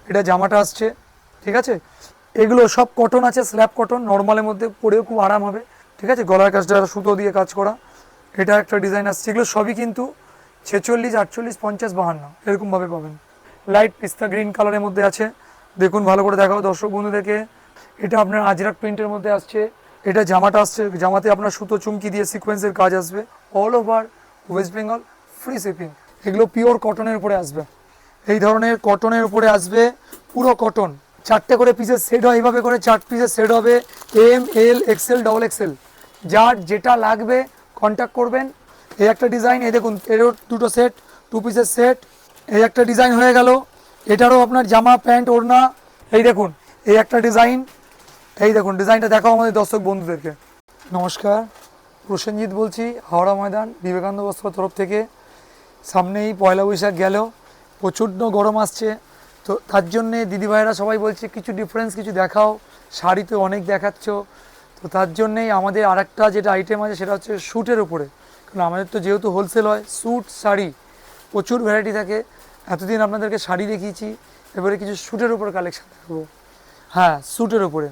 এটা জামাটা আসছে, ঠিক আছে। এগুলো সব কটন আছে, স্ল্যাব কটন, নর্মালের মধ্যে পরেও খুব আরাম হবে, ঠিক আছে। গলার কাজটা সুতো দিয়ে কাজ করা, এটা একটা ডিজাইন আসছে। এগুলো সবই কিন্তু 46, 48, 50, 52 এরকমভাবে পাবেন। লাইট পিস্তা গ্রিন কালারের মধ্যে আছে, দেখুন ভালো করে দেখাও দর্শক বন্ধুদেরকে। এটা আপনার আজরাক প্রিন্টের মধ্যে আসছে। এটা জামাটা আসছে, জামাতে আপনার সুতো চুমকি দিয়ে সিকোয়েন্সের কাজ আসবে, all over West Bengal, free shipping. এগুলো পিওর কটনের উপরে আসবে, এই ধরনের কটনের উপরে আসবে, পুরো কটন। 4টে করে পিসের সেট হয়, এইভাবে করে 4 পিসের সেট হবে, এম, এল, এক্সেল, ডবল এক্সেল, যার যেটা লাগবে কন্ট্যাক্ট করবেন। এই একটা ডিজাইন, এই দেখুন এরও দুটো সেট, 2 পিসের সেট। এই একটা ডিজাইন হয়ে গেল, এটারও আপনার জামা প্যান্ট ওড়না। এই দেখুন এই একটা ডিজাইন, এই দেখুন ডিজাইনটা দেখাও আমাদের দর্শক বন্ধুদেরকে। নমস্কার, প্রসেনজিৎ বলছি, হাওড়া ময়দান বিবেকানন্দ বস্ত্র তরফ থেকে। সামনেই পয়লা বৈশাখ গেল, প্রচণ্ড গরম আসছে, তো তার জন্যে দিদিভাইরা সবাই বলছে কিছু ডিফারেন্স কিছু দেখাও, শাড়ি তো অনেক দেখাচ্ছ। তো তার জন্যেই আমাদের আরেকটা যেটা আইটেম আছে সেটা হচ্ছে স্যুটের উপরে, কারণ আমাদের তো যেহেতু হোলসেল হয়, স্যুট শাড়ি প্রচুর ভ্যারাইটি থাকে। এতদিন আপনাদেরকে শাড়ি দেখিয়েছি, এবারে কিছু স্যুটের উপর কালেকশান দেখাবো। হ্যাঁ, স্যুটের উপরে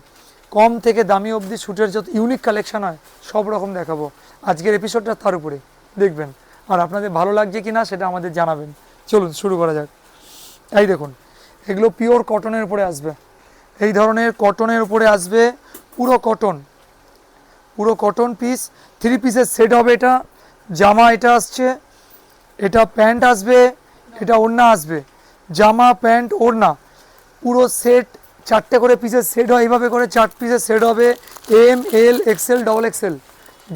কম থেকে দামি অবধি স্যুটের যত ইউনিক কালেকশান হয় সব রকম দেখাবো। আজকের এপিসোডটা তার উপরে দেখবেন, আর আপনাদের ভালো লাগছে কি না সেটা আমাদের জানাবেন। চলুন শুরু করা যাক। এই দেখুন এগুলো পিওর কটনের উপরে আসবে, এই ধরনের কটনের উপরে আসবে, পুরো কটন, পুরো কটন পিস। 3 পিসের সেট হবে এটা। জামা এটা আসছে, এটা প্যান্ট আসবে, এটা ওড়না আসবে, জামা প্যান্ট ওড়না পুরো সেট। 4টে করে পিসের সেট হয়, এইভাবে করে 4 পিসের সেট হবে, এম, এল, এক্সেল, ডবল এক্সেল,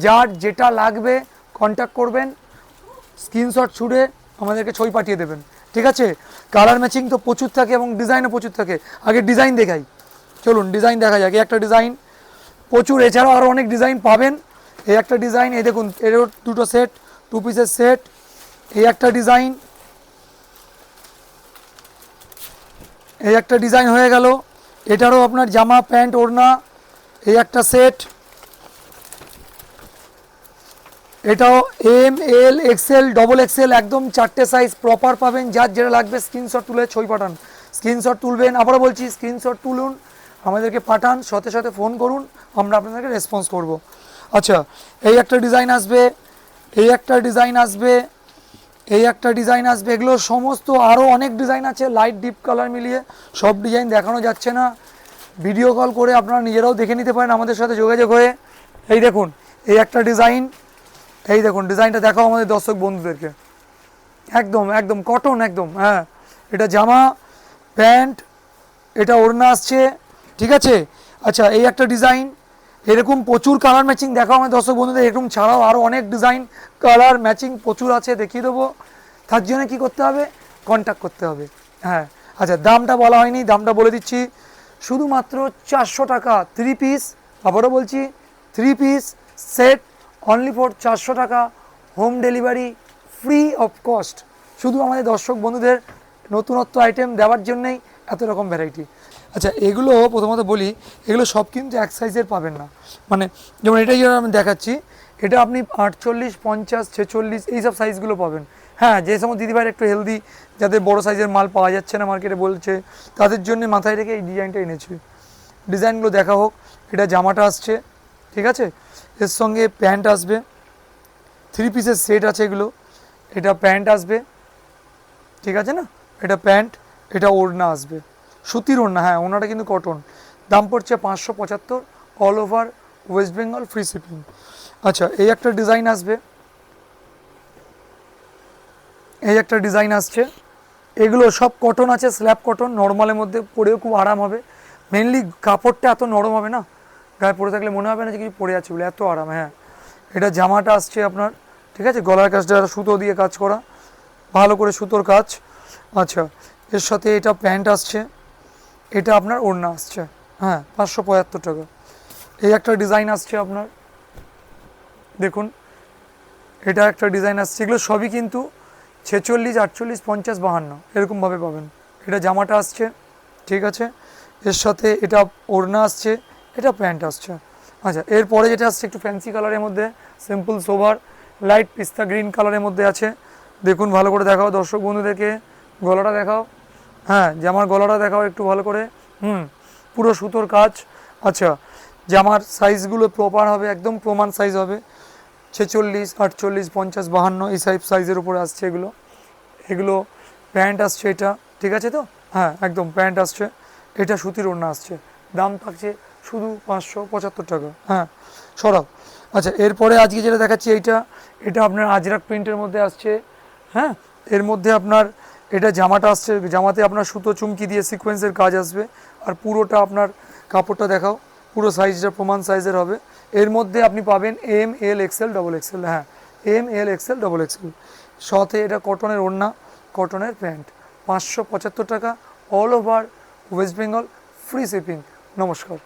যার যেটা লাগবে কন্ট্যাক্ট করবেন, স্ক্রিনশট ছুড়ে আমাদেরকে ছবি পাঠিয়ে দেবেন, ঠিক আছে। কালার ম্যাচিং তো প্রচুর থাকে এবং ডিজাইনও প্রচুর থাকে। আগে ডিজাইন দেখাই, চলুন ডিজাইন দেখা যাক। এই একটা ডিজাইন, প্রচুর, এছাড়াও আরও অনেক ডিজাইন পাবেন। এই একটা ডিজাইন, এই দেখুন এরও দুটো সেট, 2 পিসের সেট। এই একটা ডিজাইন, এই একটা ডিজাইন হয়ে গেল, এটারও আপনার জামা প্যান্ট ওড়না। এই একটা সেট, এটাও এম, এল, এক্সেল, ডবল এক্সেল, একদম 4টে সাইজ প্রপার পাবেন। যার যেটা লাগবে স্ক্রিনশট তুলে ছবি পাঠান, স্ক্রিনশট তুলবেন, আবারও বলছি স্ক্রিনশট তুলুন, আমাদেরকে পাঠান, সাথে সাথে ফোন করুন, আমরা আপনাদেরকে রেসপন্স করব। আচ্ছা, এই একটা ডিজাইন আসবে, এই একটা ডিজাইন আসবে, এই একটা ডিজাইন আসবে। এগুলো সমস্ত আরও অনেক ডিজাইন আছে, লাইট ডিপ কালার মিলিয়ে, সব ডিজাইন দেখানো যাচ্ছে না। ভিডিও কল করে আপনারা নিজেরাও দেখে নিতে পারেন আমাদের সাথে যোগাযোগ হয়ে। এই দেখুন এই একটা ডিজাইন, এই দেখুন ডিজাইনটা দেখাও আমাদের দর্শক বন্ধুদেরকে। একদম একদম কটন একদম, হ্যাঁ। এটা জামা প্যান্ট, এটা ওড়না আসছে, ঠিক আছে। আচ্ছা, এই একটা ডিজাইন, এরকম প্রচুর কালার ম্যাচিং দেখাও আমাদের দর্শক বন্ধুদের। এরকম ছাড়াও আরও অনেক ডিজাইন কালার ম্যাচিং প্রচুর আছে, দেখিয়ে দেবো। তার জন্য কী করতে হবে, কন্ট্যাক্ট করতে হবে। হ্যাঁ, আচ্ছা দামটা বলা হয়নি, দামটা বলে দিচ্ছি, শুধুমাত্র 400 টাকা 3 পিস। আবারও বলছি 3 পিস সেট অনলি ফর 400 টাকা, home delivery free of cost. শুধু আমাদের দর্শক বন্ধুদের নতুনত্ব আইটেম দেওয়ার জন্যেই এত রকম ভ্যারাইটি। আচ্ছা, এগুলো প্রথমত বলি, এগুলো সব কিন্তু এক সাইজের পাবেন না, মানে যেমন এটাই আমি দেখাচ্ছি, এটা আপনি 48, 50, 46 এইসব সাইজগুলো পাবেন। হ্যাঁ, যে সমস্ত দিদিভাইয়ের একটু হেলদি, যাদের বড় সাইজের মাল পাওয়া যাচ্ছে না মার্কেটে বলছে, তাদের জন্য মাথায় রেখে এই ডিজাইনটা এনেছি। ডিজাইনগুলো দেখা হোক। এটা জামাটা আসছে, ঠিক আছে, এর সঙ্গে প্যান্ট আসবে, 3 পিসের সেট আছে এগুলো। এটা প্যান্ট আসবে, ঠিক আছে না, এটা প্যান্ট, এটা ওড়না আসবে, সুতির ওড়না, হ্যাঁ ওড়নাটা কিন্তু কটন। দাম পড়ছে 575, all over West Bengal, free shipping. আচ্ছা, এই একটা ডিজাইন আসবে, এই একটা ডিজাইন আসছে। এগুলো সব কটন আছে, স্ল্যাব কটন, নর্মালের মধ্যে পরেও খুব আরাম হবে। মেনলি কাপড়টা এত নরম হবে না, গায়ে পরে থাকলে মনে হবে না যে কিছু পরে আছে বলে, এত আরাম। হ্যাঁ, এটা জামাটা আসছে আপনার, ঠিক আছে, গলার কাজটা সুতো দিয়ে কাজ করা, ভালো করে সুতোর কাজ। আচ্ছা, এর সাথে এটা প্যান্ট আসছে, এটা আপনার ওড়না আসছে, হ্যাঁ 575 টাকা। এই একটা ডিজাইন আসছে আপনার, দেখুন এটা একটা ডিজাইন আসছে। এগুলো সবই কিন্তু 46, 48, 50, 52 এরকমভাবে পাবেন। এটা জামাটা আসছে, ঠিক আছে, এর সাথে এটা ওড়না আসছে, এটা প্যান্ট আসছে। আচ্ছা, এরপরে যেটা আসছে একটু ফ্যান্সি কালারের মধ্যে, সিম্পল সোভার লাইট পিস্তা গ্রিন কালারের মধ্যে আছে, দেখুন ভালো করে দেখাও দর্শক বন্ধুদেরকে, গলাটা দেখাও, হ্যাঁ, জামার গলাটা দেখাও একটু ভালো করে। হুম, পুরো সুতোর কাজ। আচ্ছা, জামার সাইজগুলো প্রপার হবে, একদম প্রমাণ সাইজ হবে। 46, 48, 50, 52 এই সাইজের উপরে আসছে এগুলো। এগুলো প্যান্ট আসছে এটা, ঠিক আছে তো? হ্যাঁ, একদম প্যান্ট আসছে। এটা সুতির ওড়না আসছে। দাম থাকছে শুধু 575 টাকা। হ্যাঁ, সরাও। আচ্ছা, এরপরে আজকে যেটা দেখাচ্ছি এটা আপনার আজরাক প্রিন্টের মধ্যে আসছে। হ্যাঁ, এর মধ্যে আপনার এটা জামাটা আসছে, জামাতে আপনার সুতো চুমকি দিয়ে সিকোয়েন্সের কাজ আসবে। আর পুরোটা আপনার কাপড়টা দেখাও, পুরো সাইজটা প্রমাণ সাইজের হবে। এর মধ্যে আপনি পাবেন এম, এল, এক্সেল, ডবল এক্সেল। হ্যাঁ, এম, এল, এক্সেল, ডবল এক্সেল। সাথে এটা কটনের ওড়না, কটনের প্যান্ট। 575 টাকা, all over West Bengal, free shipping. নমস্কার।